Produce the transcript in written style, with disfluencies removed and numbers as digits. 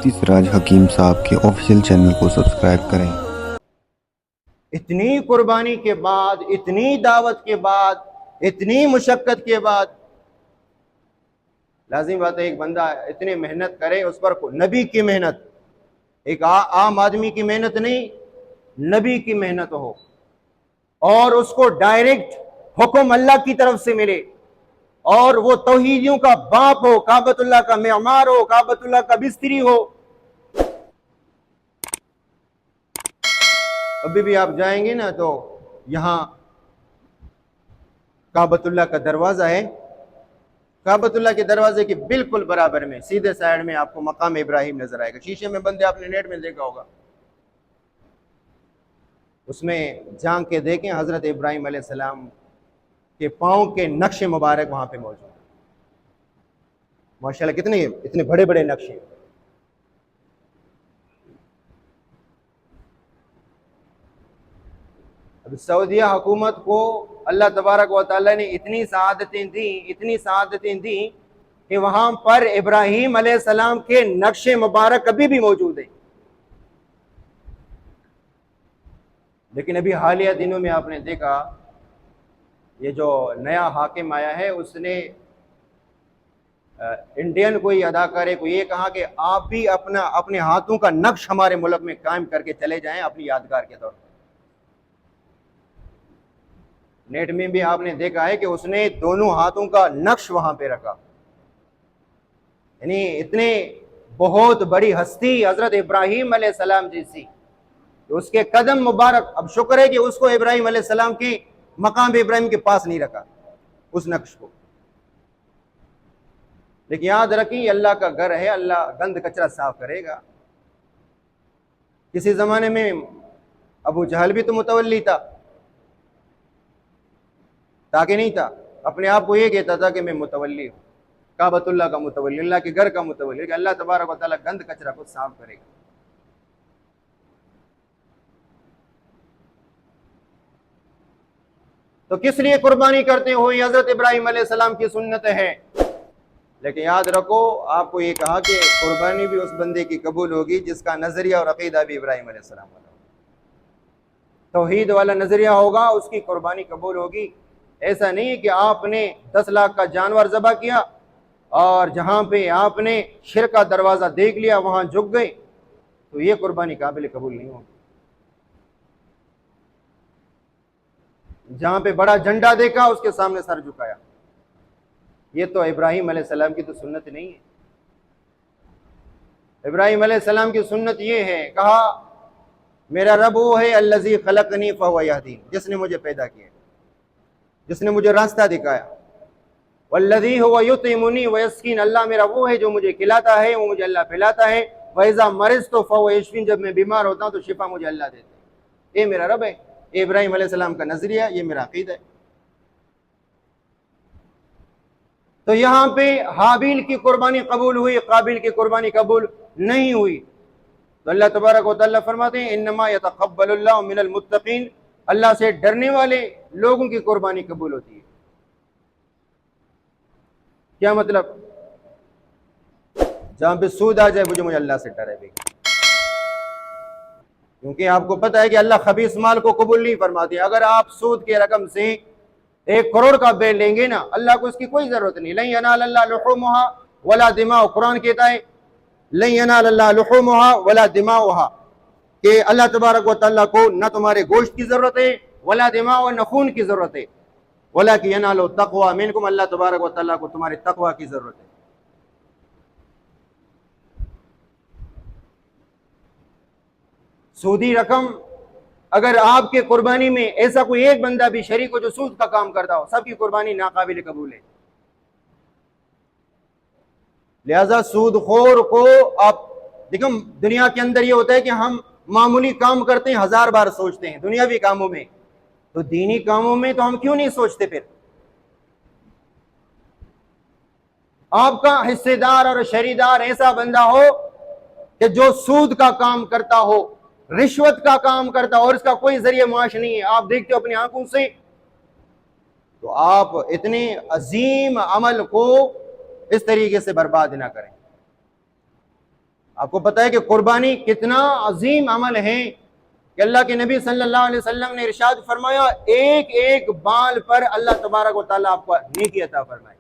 मुफ्ती सिराज हकीम साहब के official channel को सब्सक्राइब करें। इतनी कुर्बानी के बाद, इतनी दावत के बाद, इतनी मुशक्कत के बाद लाजिम बात है एक बंदा इतनी मेहनत करे, उस पर नबी की मेहनत, एक आम आदमी की मेहनत नहीं, नबी की मेहनत हो और उसको डायरेक्ट हुक्म अल्लाह की तरफ से मिले और वो तौहीदियों का बाप हो, काबतुल्लाह का मेमार हो, काबतुल्लाह का बिस्तरी हो। अभी भी आप जाएंगे ना तो यहां काबतुल्लाह का दरवाजा है, काबतुल्लाह के दरवाजे के बिल्कुल बराबर में सीधे साइड में आपको मकाम इब्राहिम नजर आएगा। शीशे में बंदे आपने नेट में देखा होगा, उसमें झांक के देखें, हजरत इब्राहिम अलैहिस्सलाम के पांव के नक्शे मुबारक वहां पे मौजूद है। माशाल्लाह कितने इतने बड़े बड़े नक्शे। अब सऊदीया हुकूमत को अल्लाह तबारक व तआला ने इतनी सआदतें दी कि वहां पर इब्राहिम अलैहिस्सलाम के नक्शे मुबारक अभी भी मौजूद है। लेकिन अभी हालिया दिनों में आपने देखा ये जो नया हाकिम आया है, उसने इंडियन कोई अदाकारे को ये कहा कि आप भी अपने हाथों का नक्श हमारे मुल्क में कायम करके चले जाएं अपनी यादगार के तौर पर। नेट में भी आपने देखा है कि उसने दोनों हाथों का नक्श वहां पे रखा। यानी इतने बहुत बड़ी हस्ती हजरत इब्राहिम अलैहिस्सलाम जैसी, उसके कदम मुबारक, अब शुक्र है कि उसको इब्राहिम अलैहिस्सलाम की मकाम इब्राहिम के पास नहीं रखा उस नक्श को। लेकिन याद रखिए अल्लाह का घर है, अल्लाह गंद कचरा साफ करेगा। किसी जमाने में अबू जहल भी तो मुतवल्ली था ताकि नहीं था, अपने आप को ये कहता था कि मैं मुतवल्ली हूं, काबतुल्लाह का मुतवल्ली, अल्लाह के घर का मुतवल्ली। कि अल्लाह तबारक व तआला गंद कचरा को साफ करेगा। तो किस लिए कुर्बानी करते हो? ये हजरत इब्राहिम अलैहिस्सलाम की सुन्नत है। लेकिन याद रखो, आपको ये कहा कि कुर्बानी भी उस बंदे की कबूल होगी जिसका नजरिया और अकीदा भी इब्राहिम अलैहिस्सलाम वाला, तौहीद वाला नजरिया होगा, उसकी कुर्बानी कबूल होगी। ऐसा नहीं है कि आपने 10 लाख का जानवर ज़बह किया और जहां पे आपने शिर्क का दरवाजा देख लिया वहां झुक गए, तो ये कुर्बानी काबिल कबूल नहीं होगी। जहां पे बड़ा झंडा देखा उसके सामने सर झुकाया, ये तो इब्राहिम अलैहिस्सलाम की तो सुन्नत नहीं है। इब्राहिम अलैहिस्सलाम की सुन्नत ये है, कहा मेरा रब वो है अल्लज़ी खलक़नी फ़हुव यहदीन, जिसने मुझे पैदा किया, जिसने मुझे रास्ता दिखाया। वल्लज़ी हुव युतिमुनी व यस्कीन, अल्लाह मेरा वो है जो मुझे खिलाता है, वो मुझे अल्लाह पिलाता है। व इज़ा मरिज़्तु फ़हुव यशफ़ीन, जब मैं बीमार होता हूँ तो शिफा मुझे अल्लाह देते हैं। ये मेरा रब है। इब्राहिम अलैहिस्सलाम का नजरिया, ये मेरा अकीदा है। तो यहां पे हाबिल की कुर्बानी कबूल हुई, काबिल की कुर्बानी कबूल नहीं हुई। तो अल्लाह तबारक व तआला फरमाते हैं इन्नमा यतक़ब्बलुल्लाहु मिनल मुत्तक़ीन, अल्लाह से डरने वाले लोगों की कुर्बानी कबूल होती है। क्या मतलब? जहां पे सूद आ जाए मुझे अल्लाह से डर है भाई, क्योंकि आपको पता है कि अल्लाह खबीस माल को कबूल नहीं फरमाती। अगर आप सूद की रकम से 1 करोड़ का बेल लेंगे ना, अल्लाह को इसकी कोई जरूरत नहीं। लन यनालल्लाह लुहूमुहा वला दिमाउ, कुरान कहता है लन यनालल्लाह लुहूमुहा वला दिमाउहा, कि अल्लाह तबारक व तआला को न तुम्हारे गोश्त की जरूरत है, वला दिमाउ, न खून की जरूरत है, वला कि यनालु तक़वा मिनकुम, अल्लाह तबारक व तआला को तुम्हारे तक़वा की जरूरत है। सूदी रकम, अगर आपके कुर्बानी में ऐसा कोई एक बंदा भी शरीक हो जो सूद का काम करता हो, सबकी कुर्बानी नाकाबिल कबूल है। लिहाजा सूदखोर को आप देखो, दुनिया के अंदर ये होता है कि हम मामूली काम करते हैं, 1000 बार सोचते हैं दुनियावी कामों में, तो दीनी कामों में तो हम क्यों नहीं सोचते? फिर आपका हिस्सेदार और शरीदार ऐसा बंदा हो कि जो सूद का काम करता हो, रिश्वत का काम करता हो और इसका कोई जरिए माश नहीं है, आप देखते हो अपनी आंखों से, तो आप इतने अजीम अमल को इस तरीके से बर्बाद ना करें। आपको पता है कि कुर्बानी कितना अजीम अमल है कि अल्लाह के नबी सल्लल्लाहु अलैहि वसल्लम ने इरशाद फरमाया, एक एक बाल पर अल्लाह तबारक व तआला आपको नेकी अता फरमाए।